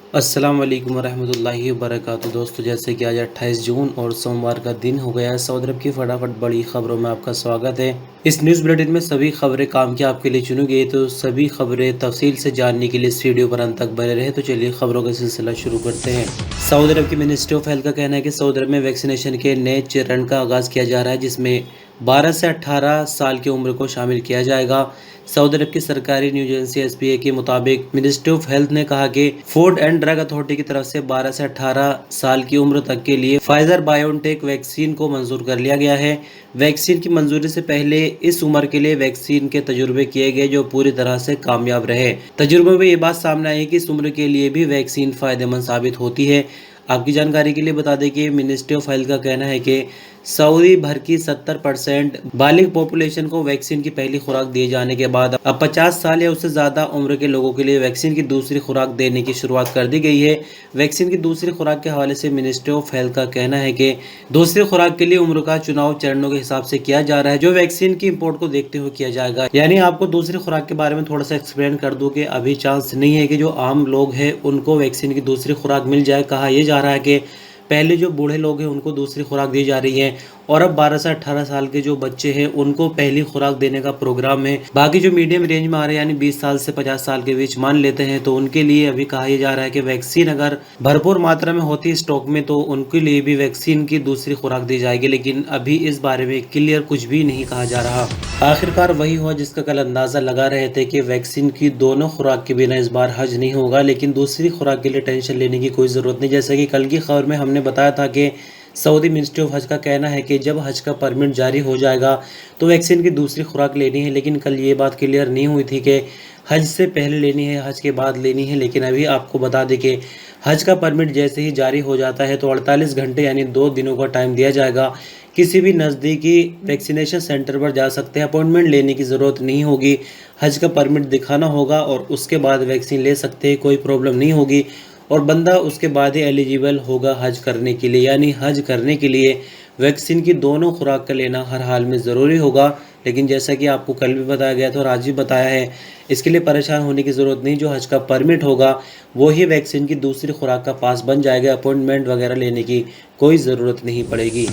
अस्सलाम वालेकुम वरहमतुल्लाहि वबरकातुहू। दोस्तों, जैसे कि आज 28 जून और सोमवार का दिन हो गया है। सऊदी अरब की फटाफट बड़ी खबरों में आपका स्वागत है। इस न्यूज़ बुलेटिन में सभी खबरें काम की आपके लिए चुनी गई, तो सभी खबरें तफसील से जानने के लिए इस वीडियो पर अंत तक बने रहे। तो चलिए खबरों का सिलसिला शुरू करते हैं। सऊदी अरब की मिनिस्ट्री ऑफ हेल्थ का कहना है कि सऊदी अरब में वैक्सीनेशन के नए चरण का आगाज़ किया जा रहा है, जिसमें 12 से 18 साल की उम्र को शामिल किया जाएगा। सऊदी अरब की सरकारी न्यूज एजेंसी एसपीए के मुताबिक मिनिस्ट्री ऑफ हेल्थ ने कहा कि फूड एंड ड्रग अथॉरिटी की तरफ से 12 से 18 साल की उम्र तक के लिए फाइजर बायोनटेक वैक्सीन को मंजूर कर लिया गया है। वैक्सीन की मंजूरी से पहले इस उम्र के लिए वैक्सीन के तजुर्बे किए गए, जो पूरी तरह से कामयाब रहे। तजुर्बे में ये बात सामने आई है कि इस उम्र के लिए भी वैक्सीन फायदेमंद साबित होती है। आपकी जानकारी के लिए बता दें कि मिनिस्ट्री ऑफ हेल्थ का कहना है कि सऊदी भर की 70% बालिग पॉपुलेशन को वैक्सीन की पहली खुराक दिए जाने के बाद अब 50 साल या उससे ज़्यादा उम्र के लोगों के लिए वैक्सीन की दूसरी खुराक देने की शुरुआत कर दी गई है। वैक्सीन की दूसरी खुराक के हवाले से मिनिस्ट्री ऑफ हेल्थ का कहना है कि दूसरी खुराक के लिए उम्र का चुनाव चरणों के हिसाब से किया जा रहा है, जो वैक्सीन की इम्पोर्ट को देखते हुए किया जाएगा। यानी आपको दूसरी खुराक के बारे में थोड़ा सा एक्सप्लेन कर दूं कि अभी चांस नहीं है कि जो आम लोग हैं उनको वैक्सीन की दूसरी खुराक मिल जाए। कहा यह जा रहा है कि पहले जो बूढ़े लोग हैं उनको दूसरी खुराक दी जा रही है, और अब 12 से 18 साल के जो बच्चे हैं उनको पहली खुराक देने का प्रोग्राम है। बाकी जो मीडियम रेंज में आ रहे हैं, यानी 20 साल से 50 साल के बीच मान लेते हैं, तो उनके लिए अभी कहा यह जा रहा है कि वैक्सीन अगर भरपूर मात्रा में होती है स्टॉक में, तो उनके लिए भी वैक्सीन की दूसरी खुराक दी जाएगी। लेकिन अभी इस बारे में क्लियर कुछ भी नहीं कहा जा रहा। आखिरकार वही हुआ जिसका कल अंदाजा लगा रहे थे कि वैक्सीन की दोनों खुराक के बिना इस बार हज नहीं होगा। लेकिन दूसरी खुराक के लिए टेंशन लेने की कोई ज़रूरत नहीं। जैसा कि कल की खबर में हमने बताया था कि सऊदी मिनिस्ट्री ऑफ हज का कहना है कि जब हज का परमिट जारी हो जाएगा तो वैक्सीन की दूसरी खुराक लेनी है। लेकिन कल ये बात क्लियर नहीं हुई थी कि हज से पहले लेनी है, हज के बाद लेनी है। लेकिन अभी आपको बता दें कि हज का परमिट जैसे ही जारी हो जाता है तो 48 घंटे यानी 2 दिनों का टाइम दिया जाएगा। किसी भी नज़दीकी वैक्सीनेशन सेंटर पर जा सकते हैं, अपॉइंटमेंट लेने की ज़रूरत नहीं होगी। हज का परमिट दिखाना होगा और उसके बाद वैक्सीन ले सकते हैं, कोई प्रॉब्लम नहीं होगी। और बंदा उसके बाद ही एलिजिबल होगा हज करने के लिए। यानी हज करने के लिए वैक्सीन की दोनों खुराक का लेना हर हाल में ज़रूरी होगा। लेकिन जैसा कि आपको कल भी बताया गया था और आज भी बताया है, इसके लिए परेशान होने की ज़रूरत नहीं। जो हज का परमिट होगा वो ही वैक्सीन की दूसरी खुराक का पास बन जाएगा। अपॉइंटमेंट वगैरह लेने की कोई ज़रूरत नहीं पड़ेगी।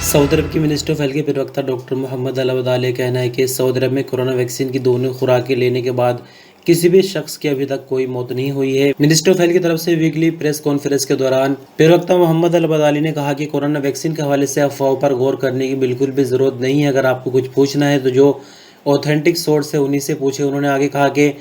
सऊदी अरब की मिनिस्टर ऑफ हेल्थ के प्रवक्ता डॉक्टर मोहम्मद अल अबदाली का कहना है कि सऊदी अरब में कोरोना वैक्सीन की दोनों खुराकें लेने के बाद किसी भी शख्स की अभी तक कोई मौत नहीं हुई है। मिनिस्टर ऑफ हेल्थ की तरफ से वीकली प्रेस कॉन्फ्रेंस के दौरान प्रवक्ता मोहम्मद अल अबदाली ने कहा कि कोरोना वैक्सीन के हवाले से अफवाहों पर गौर करने की बिल्कुल भी ज़रूरत नहीं है। अगर आपको कुछ पूछना है तो जो ऑथेंटिक सोर्स है उन्हीं से पूछे। उन्होंने आगे कहा कि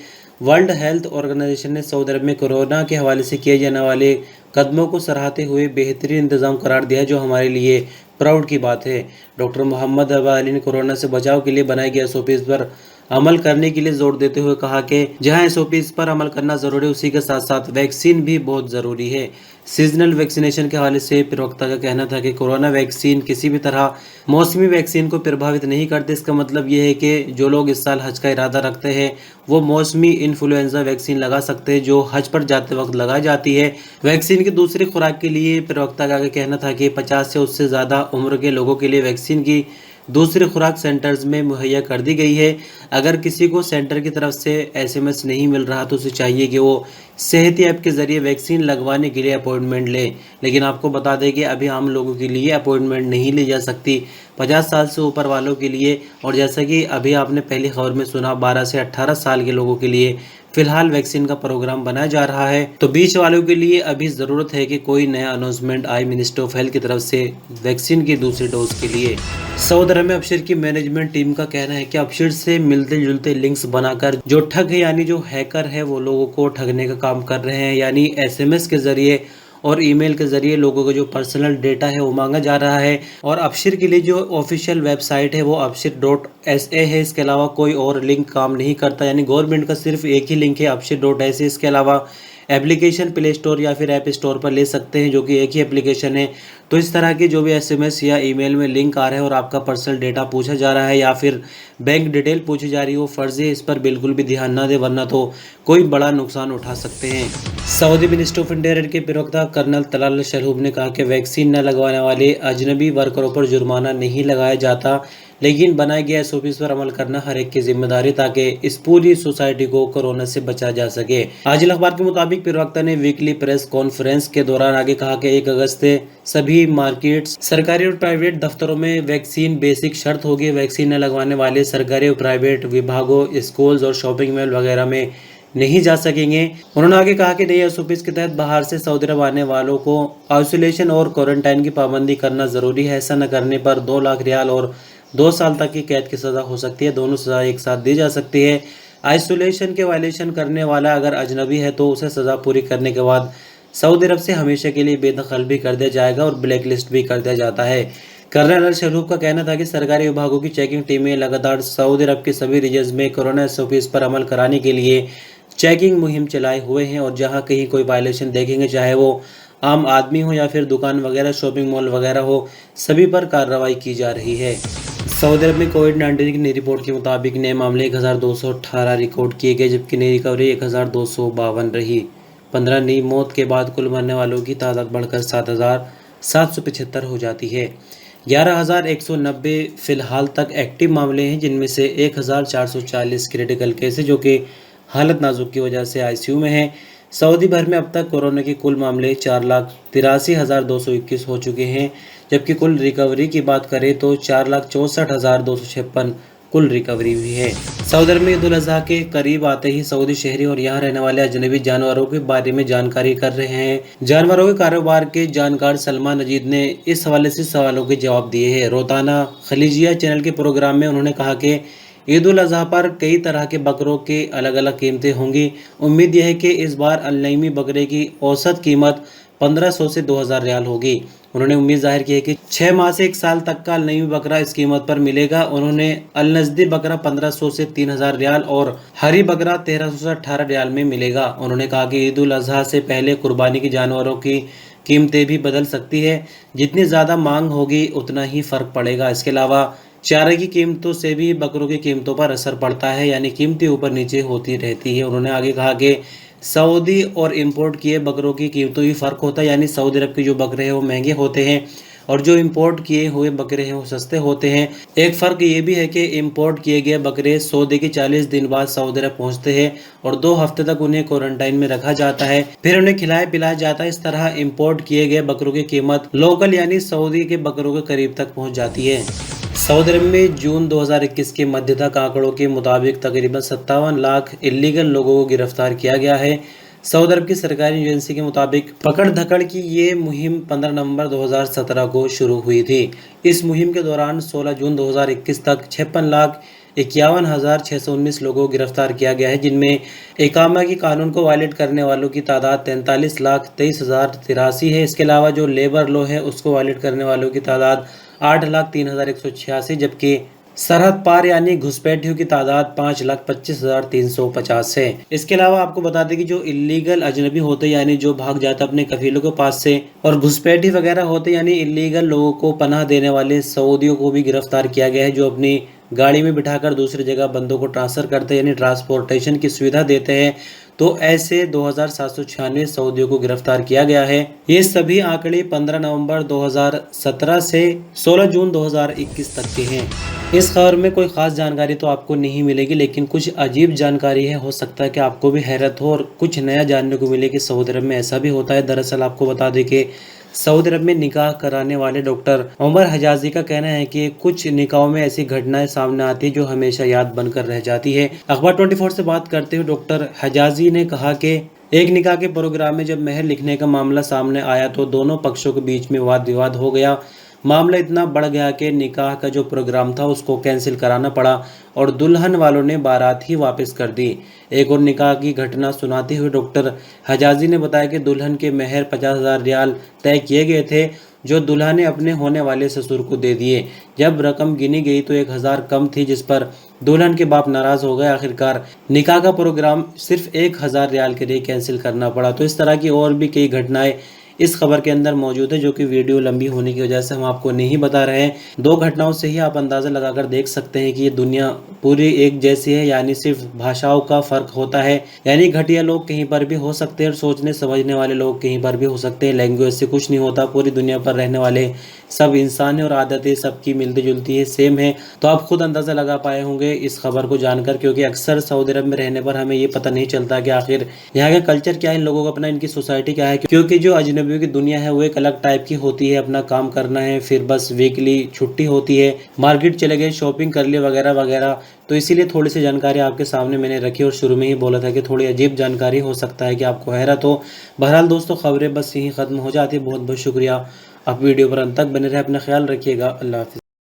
वर्ल्ड हेल्थ ऑर्गेनाइजेशन ने सऊदी अरब में कोरोना के हवाले से किए जाने वाले कदमों को सराहते हुए बेहतरीन इंतजाम करार दिया, जो हमारे लिए प्राउड की बात है। डॉक्टर मोहम्मद अबदाली ने कोरोना से बचाव के लिए बनाए गए एसओपीज पर अमल करने के लिए जोर देते हुए कहा कि जहां एसओपीज पर अमल करना जरूरी है, उसी के साथ साथ वैक्सीन भी बहुत ज़रूरी है। सीजनल वैक्सीनेशन के हवाले से प्रवक्ता का कहना था कि कोरोना वैक्सीन किसी भी तरह मौसमी वैक्सीन को प्रभावित नहीं करते। इसका मतलब ये है कि जो लोग इस साल हज का इरादा रखते हैं वो मौसमी इन्फ्लुएंजा वैक्सीन लगा सकते हैं, जो हज पर जाते वक्त लगाई जाती है। वैक्सीन की दूसरी खुराक के लिए प्रवक्ता का कहना था कि 50 से उससे ज़्यादा उम्र के लोगों के लिए वैक्सीन की दूसरी खुराक सेंटर्स में मुहैया कर दी गई है। अगर किसी को सेंटर की तरफ से एसएमएस नहीं मिल रहा तो उसे चाहिए कि वो सेहत ऐप के ज़रिए वैक्सीन लगवाने के लिए अपॉइंटमेंट ले। लेकिन आपको बता दें कि अभी आम लोगों के लिए अपॉइंटमेंट नहीं ली जा सकती, 50 साल से ऊपर वालों के लिए। और जैसा कि अभी आपने पहली खबर में सुना, 12 से 18 साल के लोगों के लिए फिलहाल वैक्सीन का प्रोग्राम बनाया जा रहा है। तो बीच वालों के लिए अभी ज़रूरत है कि कोई नया अनाउंसमेंट आए मिनिस्टर ऑफ हेल्थ की तरफ से वैक्सीन की दूसरी डोज के लिए। सऊदी अरब में अबशीर की मैनेजमेंट टीम का कहना है कि अबशीर से मिलते जुलते लिंक्स बनाकर जो ठग है यानी जो हैकर है वो लोगों को ठगने का काम कर रहे हैं। यानी एसएमएस के जरिए और ईमेल के जरिए लोगों का जो पर्सनल डेटा है वो मांगा जा रहा है। और अबशीर के लिए जो ऑफिशियल वेबसाइट है वो abshir.sa है। इसके अलावा कोई और लिंक काम नहीं करता। यानी गवर्नमेंट का सिर्फ एक ही लिंक है abshir.sa। इसके अलावा एप्लीकेशन प्ले स्टोर या फिर ऐप स्टोर पर ले सकते हैं, जो कि एक ही एप्लीकेशन है। तो इस तरह के जो भी एसएमएस या ईमेल में लिंक आ रहे हैं और आपका पर्सनल डेटा पूछा जा रहा है या फिर बैंक डिटेल पूछी जा रही है, वो फर्जी है। इस पर बिल्कुल भी ध्यान ना दे, वरना तो कोई बड़ा नुकसान उठा सकते हैं। सऊदी मिनिस्टर ऑफ इंटीरियर के प्रवक्ता कर्नल तलाल अल शलहूब ने कहा कि वैक्सीन न लगवाने वाले अजनबी वर्करों पर जुर्माना नहीं लगाया जाता। लेकिन बनाए गए SOPs पर अमल करना हर एक की जिम्मेदारी, ताकि इस पूरी सोसाइटी को कोरोना से बचा जा सके। आज अखबार के मुताबिक प्रवक्ता ने वीकली प्रेस कॉन्फ्रेंस के दौरान आगे कहा कि 1 अगस्त से सभी मार्केट्स, सरकारी और प्राइवेट दफ्तरों में वैक्सीन बेसिक शर्त होगी। वैक्सीन न लगवाने वाले सरकारी और प्राइवेट विभागों, स्कूल्स और शॉपिंग मॉल वगैरह में नहीं जा सकेंगे। उन्होंने आगे कहा कि नई SOPs के तहत बाहर से सऊदी अरब आने वालों को आइसोलेशन और क्वारंटाइन की पाबंदी करना जरूरी है। ऐसा न करने पर 2 लाख रियाल और 2 साल तक की कैद की सजा हो सकती है। दोनों सजा एक साथ दी जा सकती है। आइसोलेशन के वायलेशन करने वाला अगर अजनबी है तो उसे सजा पूरी करने के बाद सऊदी अरब से हमेशा के लिए बेदखल भी कर दिया जाएगा और ब्लैक लिस्ट भी कर दिया जाता है। कर्नल अल-शरूफ का कहना था कि सरकारी विभागों की चेकिंग टीमें लगातार सऊदी अरब के सभी रीजन्स में कोरोना SOPs पर अमल कराने के लिए चेकिंग मुहिम चलाए हुए हैं और जहां कहीं कोई वायलेशन देखेंगे, चाहे वो आम आदमी हो या फिर दुकान वगैरह, शॉपिंग मॉल वगैरह हो, सभी पर कार्रवाई की जा रही है। सऊदी अरब में कोविड-19 की नई रिपोर्ट के मुताबिक नए मामले 1218 रिकॉर्ड किए गए, जबकि नई रिकवरी 1252 रही। 15 नई मौत के बाद कुल मरने वालों की तादाद बढ़कर 7775 हो जाती है। 11,190 फिलहाल तक एक्टिव मामले हैं, जिनमें से 1,440 क्रिटिकल केसेज जो कि हालत नाजुक की वजह से ICU में है। सऊदी भर में अब तक कोरोना के कुल मामले 4,83,221 हो चुके हैं, जबकि कुल रिकवरी की बात करें तो 4,64,256 कुल रिकवरी हुई है। सऊदी अरब में ईद उल अज़हा के करीब आते ही सऊदी शहरी और यहाँ रहने वाले अजनबी जानवरों के बारे में जानकारी कर रहे हैं। जानवरों के कारोबार के जानकार सलमा नजीद ने इस हवाले से सवालों के जवाब दिए हैं। रोताना खलीजिया चैनल के प्रोग्राम में उन्होंने कहा कि ईद उल अज़हा पर कई तरह के बकरों के अलग अलग कीमतें होंगी। उम्मीद यह है कि इस बार अलनईमी बकरे की औसत कीमत 1500 से 2000 रियाल होगी। उन्होंने उम्मीद जाहिर की है कि 6 माह से 1 साल तक का अलनईमी बकरा इस कीमत पर मिलेगा। उन्होंने अलनजदी बकरा 1500 से 3000 रियाल और हरी बकरा 1300 से 18 रियाल में मिलेगा। उन्होंने कहा कि ईद उल अज़हा से पहले कुर्बानी के जानवरों की कीमतें भी बदल सकती है। जितनी ज़्यादा मांग होगी उतना ही फ़र्क पड़ेगा। इसके अलावा चारे की कीमतों से भी बकरों की कीमतों पर असर पड़ता है, यानी कीमतें ऊपर नीचे होती रहती है। उन्होंने आगे कहा कि सऊदी और इंपोर्ट किए बकरों की कीमतों में फ़र्क होता है, यानी सऊदी अरब के जो बकरे हैं वो महंगे होते हैं और जो इंपोर्ट किए हुए बकरे हैं वो सस्ते होते हैं। एक फ़र्क ये भी है कि इंपोर्ट किए गए बकरे सौदे के 40 दिन बाद सऊदी अरब पहुँचते हैं और 2 हफ्ते तक उन्हें क्वारंटाइन में रखा जाता है, फिर उन्हें खिलाया पिलाया जाता है। इस तरह इंपोर्ट किए गए बकरों की कीमत लोकल यानी सऊदी के बकरों के करीब तक पहुँच जाती है। सऊदी अरब में जून 2021 के मध्य तक आंकड़ों के मुताबिक तकरीबन 57 लाख इल्लीगल लोगों को गिरफ्तार किया गया है। सऊदी अरब की सरकारी एजेंसी के मुताबिक पकड़ धकड़ की ये मुहिम 15 नवंबर 2017 को शुरू हुई थी। इस मुहिम के दौरान 16 जून 2021 तक 56,51,619 लोगों को गिरफ्तार किया गया है, जिनमें इकामा की कानून को वायलेट करने वालों की तादाद 43,23,083 है। इसके अलावा जो लेबर लॉ है उसको वायलेट करने वालों की तादाद 8,03,186, जबकि सरहद पार यानी घुसपैठियों की तादाद 5,25,350 है। इसके अलावा आपको बता दें कि जो इल्लीगल अजनबी होते यानी जो भाग जाता अपने कफीलों के पास से, और घुसपैठी वगैरह होते यानी इल्लीगल लोगों को पनाह देने वाले सऊदियों को भी गिरफ्तार किया गया है, जो अपनी गाड़ी में बिठाकर दूसरी जगह बंदों को ट्रांसफ़र करते हैं यानी ट्रांसपोर्टेशन की सुविधा देते हैं। तो ऐसे 2,796 सऊदियों को गिरफ्तार किया गया है। ये सभी आंकड़े 15 नवंबर 2017 से 16 जून 2021 तक के हैं। इस खबर में कोई ख़ास जानकारी तो आपको नहीं मिलेगी, लेकिन कुछ अजीब जानकारी है। हो सकता है कि आपको भी हैरत हो और कुछ नया जानने को मिले कि सऊदी अरब में ऐसा भी होता है। दरअसल आपको बता दें कि सऊदी अरब में निकाह कराने वाले डॉक्टर उमर हजाजी का कहना है कि कुछ निकाहों में ऐसी घटनाएं सामने आती है जो हमेशा याद बनकर रह जाती है। अखबार 24 से बात करते हुए डॉक्टर हजाजी ने कहा कि एक निकाह के प्रोग्राम में जब महर लिखने का मामला सामने आया तो दोनों पक्षों के बीच में वाद विवाद हो गया। मामला इतना बढ़ गया कि निकाह का जो प्रोग्राम था उसको कैंसिल कराना पड़ा और दुल्हन वालों ने बारात ही वापस कर दी। एक और निकाह की घटना सुनाते हुए डॉक्टर हजाजी ने बताया कि दुल्हन के महर 50,000 रियाल तय किए गए थे, जो दुल्हा ने अपने होने वाले ससुर को दे दिए। जब रकम गिनी गई तो 1,000 कम थी, जिस पर दुल्हन के बाप नाराज हो गए। आखिरकार निकाह का प्रोग्राम सिर्फ 1,000 रियाल के लिए कैंसिल करना पड़ा। तो इस तरह की और भी कई घटनाएं इस खबर के अंदर मौजूद है, जो कि वीडियो लंबी होने की वजह से हम आपको नहीं बता रहे हैं। 2 घटनाओं से ही आप अंदाज़ा लगाकर देख सकते हैं कि ये दुनिया पूरी एक जैसी है, यानी सिर्फ भाषाओं का फ़र्क होता है। यानी घटिया लोग कहीं पर भी हो सकते हैं और सोचने समझने वाले लोग कहीं पर भी हो सकते हैं। लैंग्वेज से कुछ नहीं होता, पूरी दुनिया पर रहने वाले सब इंसान हैं और आदतें सबकी मिलती-जुलती है, सेम है। तो आप खुद अंदाज़ा लगा पाए होंगे इस खबर को जानकर, क्योंकि अक्सर सऊदी अरब में रहने पर हमें ये पता नहीं चलता कि आखिर यहाँ का कल्चर क्या है, इन लोगों का अपना, इनकी सोसाइटी क्या है। क्योंकि जो अजनबियों की दुनिया है वो एक अलग टाइप की होती है। अपना काम करना है, फिर बस वीकली छुट्टी होती है, मार्केट चले गए, शॉपिंग कर ली वगैरह वगैरह। तो इसीलिए थोड़ी सी जानकारी आपके सामने मैंने रखी और शुरू में ही बोला था कि थोड़ी अजीब जानकारी हो सकता है कि आपको हैरत हो। बहरहाल दोस्तों, खबरें बस यहीं ख़त्म हो जाती है। बहुत बहुत शुक्रिया, आप वीडियो पर अंत तक बने रहे। अपना ख्याल रखिएगा। अल्लाह हाफ़िज़।